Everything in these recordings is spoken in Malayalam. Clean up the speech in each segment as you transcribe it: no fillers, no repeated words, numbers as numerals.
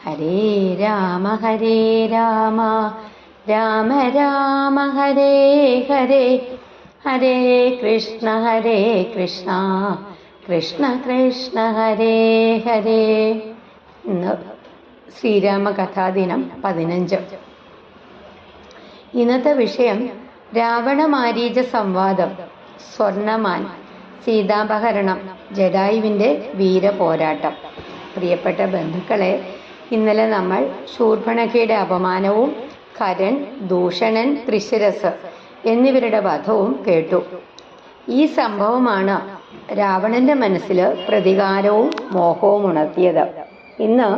ഹരേ രാമ രാമ രാമ ഹരേ ഹരേ, ഹരേ കൃഷ്ണ കൃഷ്ണ കൃഷ്ണ ഹരേ ഹരേ. ഇന്ന് ശ്രീരാമകഥാദിനം 15. ഇന്നത്തെ വിഷയം രാവണമാരീച സംവാദം, സ്വർണമാൻ, സീതാപഹരണം, ജടായുവിൻ്റെ വീരപോരാട്ടം. പ്രിയപ്പെട്ട ബന്ധുക്കളെ, ഇന്നലെ നമ്മൾ ശൂർപ്പണഖയുടെ അപമാനവും കരൺ, ദൂഷണൻ, ത്രിശിരസ് എന്നിവരുടെ വധവും കേട്ടു. ഈ സംഭവമാണ് രാവണന്റെ മനസ്സിൽ പ്രതികാരവും മോഹവും ഉണർത്തിയത്. ഇന്ന്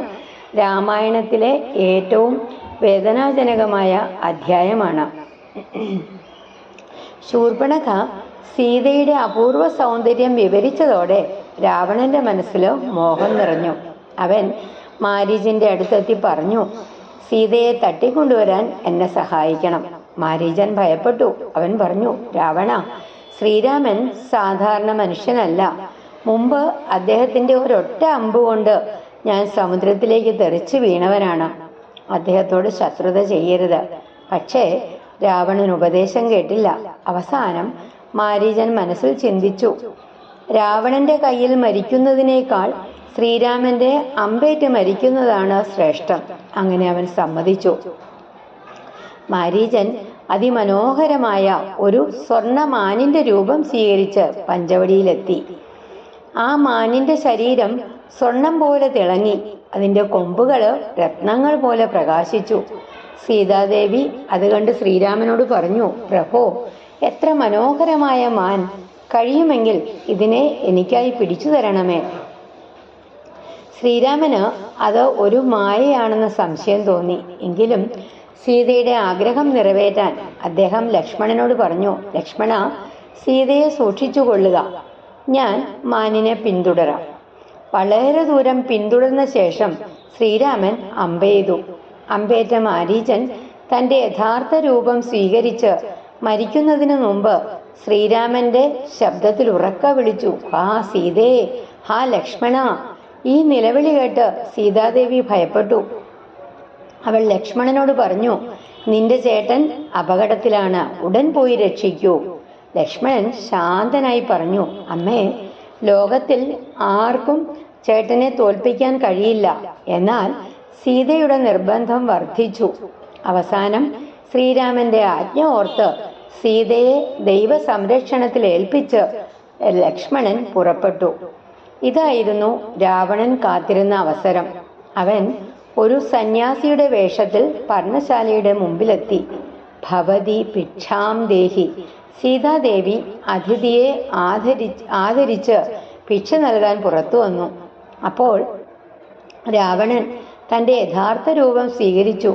രാമായണത്തിലെ ഏറ്റവും വേദനാജനകമായ അധ്യായമാണ്. ശൂർപ്പണഖ സീതയുടെ അപൂർവ സൗന്ദര്യം വിവരിച്ചതോടെ രാവണന്റെ മനസ്സിൽ മോഹം നിറഞ്ഞു. അവൻ മാരീചന്റെ അടുത്തെത്തി പറഞ്ഞു, സീതയെ തട്ടിക്കൊണ്ടുവരാൻ എന്നെ സഹായിക്കണം. മാരീചൻ ഭയപ്പെട്ടു. അവൻ പറഞ്ഞു, രാവണ, ശ്രീരാമൻ സാധാരണ മനുഷ്യനല്ല. മുമ്പ് അദ്ദേഹത്തിന്റെ ഒരൊറ്റ അമ്പുകൊണ്ട് ഞാൻ സമുദ്രത്തിലേക്ക് തെറിച്ചു വീണവനാണ്. അദ്ദേഹത്തോട് ശത്രുത ചെയ്യരുത്. പക്ഷേ രാവണൻ ഉപദേശം കേട്ടില്ല. അവസാനം മാരീചൻ മനസ്സിൽ ചിന്തിച്ചു, രാവണന്റെ കയ്യിൽ മരിക്കുന്നതിനേക്കാൾ ശ്രീരാമന്റെ അമ്പേറ്റ് മരിക്കുന്നതാണ് ശ്രേഷ്ഠം. അങ്ങനെ അവൻ സമ്മതിച്ചു. മാരീചൻ അതിമനോഹരമായ ഒരു സ്വർണമാനിന്റെ രൂപം സ്വീകരിച്ച് പഞ്ചവടിയിലെത്തി. ആ മാനിന്റെ ശരീരം സ്വർണം പോലെ തിളങ്ങി. അതിന്റെ കൊമ്പുകൾ രത്നങ്ങൾ പോലെ പ്രകാശിച്ചു. സീതാദേവി അത് കണ്ട് ശ്രീരാമനോട് പറഞ്ഞു, പ്രഭോ, എത്ര മനോഹരമായ മാൻ! കഴിയുമെങ്കിൽ ഇതിനെ എനിക്കായി പിടിച്ചു തരണമേ. ശ്രീരാമന് അത് ഒരു മായയാണെന്ന് സംശയം തോന്നി. എങ്കിലും സീതയുടെ ആഗ്രഹം നിറവേറ്റാൻ അദ്ദേഹം ലക്ഷ്മണനോട് പറഞ്ഞു, ലക്ഷ്മണ, സീതയെ സൂക്ഷിച്ചു കൊള്ളുക. ഞാൻ മാനിനെ പിന്തുടരാം. വളരെ ദൂരം പിന്തുടർന്ന ശേഷം ശ്രീരാമൻ അമ്പെയ്തു. അമ്പേറ്റ മാരീചൻ തന്റെ യഥാർത്ഥ രൂപം സ്വീകരിച്ച് മരിക്കുന്നതിന് മുമ്പ് ശ്രീരാമന്റെ ശബ്ദത്തിൽ ഉറക്ക വിളിച്ചു, ഹാ സീതേ, ഹാ ലക്ഷ്മണ. ഈ നിലവിളി കേട്ട് സീതാദേവി ഭയപ്പെട്ടു. അവൾ ലക്ഷ്മണനോട് പറഞ്ഞു, നിന്റെ ചേട്ടൻ അപകടത്തിലാണ്, ഉടൻ പോയി രക്ഷിക്കൂ. ലക്ഷ്മണൻ ശാന്തനായി പറഞ്ഞു, അമ്മേ, ലോകത്തിൽ ആർക്കും ചേട്ടനെ തോൽപ്പിക്കാൻ കഴിയില്ല. എന്നാൽ സീതയുടെ നിർബന്ധം വർദ്ധിച്ചു. അവസാനം ശ്രീരാമന്റെ ആജ്ഞ ഓർത്ത് സീതയെ ദൈവ സംരക്ഷണത്തിൽ ഏൽപ്പിച്ച് ലക്ഷ്മണൻ പുറപ്പെട്ടു. ഇതായിരുന്നു രാവണൻ കാത്തിരുന്ന അവസരം. അവൻ ഒരു സന്യാസിയുടെ വേഷത്തിൽ പർണശാലയുടെ മുമ്പിലെത്തി. ഭവതി ഭിക്ഷാം ദേഹി. സീതാദേവി അതിഥിയെ ആദരിച്ച് ഭിക്ഷ നൽകാൻ പുറത്തു വന്നു. അപ്പോൾ രാവണൻ തന്റെ യഥാർത്ഥ രൂപം സ്വീകരിച്ചു.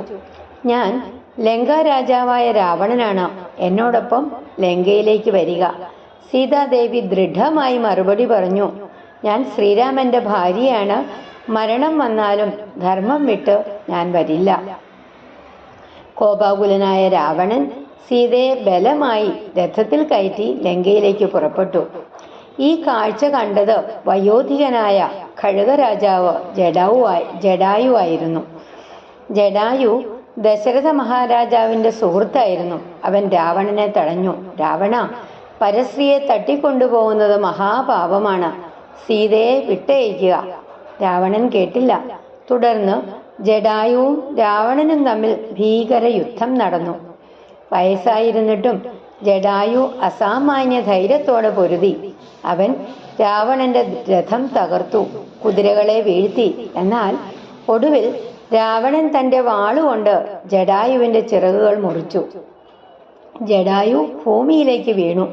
ഞാൻ ലങ്കാ രാജാവായ രാവണനാണ്. എന്നോടൊപ്പം ലങ്കയിലേക്ക് വരിക. സീതാദേവി ദൃഢമായി മറുപടി പറഞ്ഞു, ഞാൻ ശ്രീരാമന്റെ ഭാര്യയാണ്. മരണം വന്നാലും ധർമ്മം വിട്ട് ഞാൻ വരില്ല. കോപാകുലനായ രാവണൻ സീതയെ ബലമായി രഥത്തിൽ കയറ്റി ലങ്കയിലേക്ക് പുറപ്പെട്ടു. ഈ കാഴ്ച കണ്ടത് വയോധികനായ ഖഡ്ഗരാജാവ് ജടായുവായിരുന്നു. ജടായു ദശരഥ മഹാരാജാവിന്റെ സുഹൃത്തായിരുന്നു. അവൻ രാവണനെ തടഞ്ഞു. രാവണ, പരസ്ത്രീയെ തട്ടിക്കൊണ്ടുപോകുന്നത് മഹാപാപമാണ്. സീതയെ വിട്ടയക്കുക. രാവണൻ കേട്ടില്ല. തുടർന്ന് ജടായുവും രാവണനും തമ്മിൽ ഭീകര യുദ്ധം നടന്നു. വയസ്സായിരുന്നിട്ടും ജടായു അസാമാന്യ ധൈര്യത്തോടെ പൊരുതി. അവൻ രാവണന്റെ രഥം തകർത്തു, കുതിരകളെ വീഴ്ത്തി. എന്നാൽ ഒടുവിൽ രാവണൻ തന്റെ വാളുകൊണ്ട് ജടായുവിന്റെ ചിറകുകൾ മുറിച്ചു. ജടായു ഭൂമിയിലേക്ക് വീണു.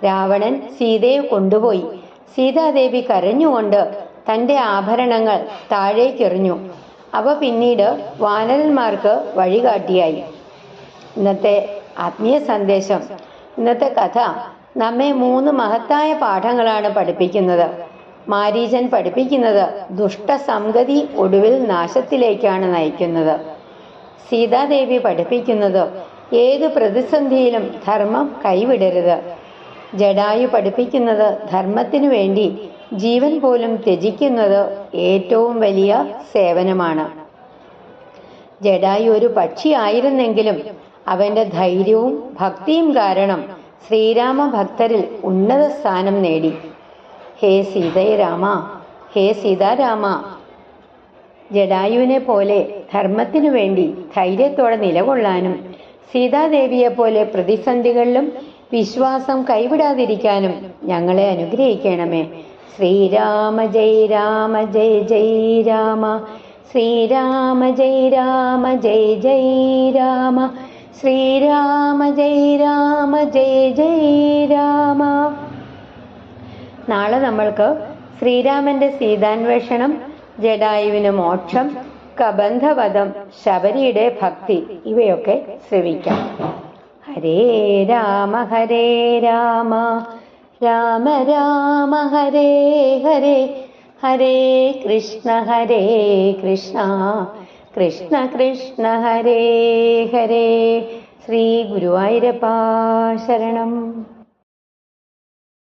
രാവണൻ സീതയെ കൊണ്ടുപോയി. സീതാദേവി കരഞ്ഞുകൊണ്ട് തന്റെ ആഭരണങ്ങൾ താഴേക്കെറിഞ്ഞു. അവ പിന്നീട് വാനരന്മാർക്ക് വഴികാട്ടിയായി. ഇന്നത്തെ ആത്മീയ സന്ദേശം, ഇന്നത്തെ കഥ നമ്മെ 3 മഹത്തായ പാഠങ്ങളാണ് പഠിപ്പിക്കുന്നത്. മാരീചൻ പഠിപ്പിക്കുന്നത് ദുഷ്ടസംഗതി ഒടുവിൽ നാശത്തിലേക്കാണ് നയിക്കുന്നത്. സീതാദേവി പഠിപ്പിക്കുന്നത് ഏത് പ്രതിസന്ധിയിലും ധർമ്മം കൈവിടരുത്. ജടായു പഠിപ്പിക്കുന്നത് ധർമ്മത്തിനു വേണ്ടി ജീവൻ പോലും ത്യജിക്കുന്നത് ഏറ്റവും വലിയ സേവനമാണ്. ജഡായു ഒരു പക്ഷിയായിരുന്നെങ്കിലും അവന്റെ ധൈര്യവും ഭക്തിയും കാരണം ശ്രീരാമ ഭക്തരിൽ ഉന്നത സ്ഥാനം നേടി. ഹേ സീതരാമ, ഹേ സീതാരാമ, ജഡായുവിനെ പോലെ ധർമ്മത്തിനു വേണ്ടി ധൈര്യത്തോടെ നിലകൊള്ളാനും സീതാദേവിയെ പോലെ പ്രതിസന്ധികളിലും വിശ്വാസം കൈവിടാതിരിക്കാനും ഞങ്ങളെ അനുഗ്രഹിക്കണമേ. ശ്രീരാമ ജയ രാമ ജയ ജയ രാമ, ശ്രീരാമ ജയ രാമ ജയ ജയ രാമ, ശ്രീരാമ ജയ രാമ ജയ ജയ രാമ. നാളെ നമ്മൾക്ക് ശ്രീരാമന്റെ സീതാന്വേഷണം, ജഡായുവിന് മോക്ഷം, കബന്ധവധം, ശബരിയുടെ ഭക്തി ഇവയൊക്കെ ശ്രവിക്കാം. ഹരേ രാമ രാമ രാമ ഹരേ ഹരേ, ഹരേ കൃഷ്ണ കൃഷ്ണ കൃഷ്ണ ഹരേ ഹരേ. ശ്രീ ഗുരുവായൂരപ്പാ ശരണം.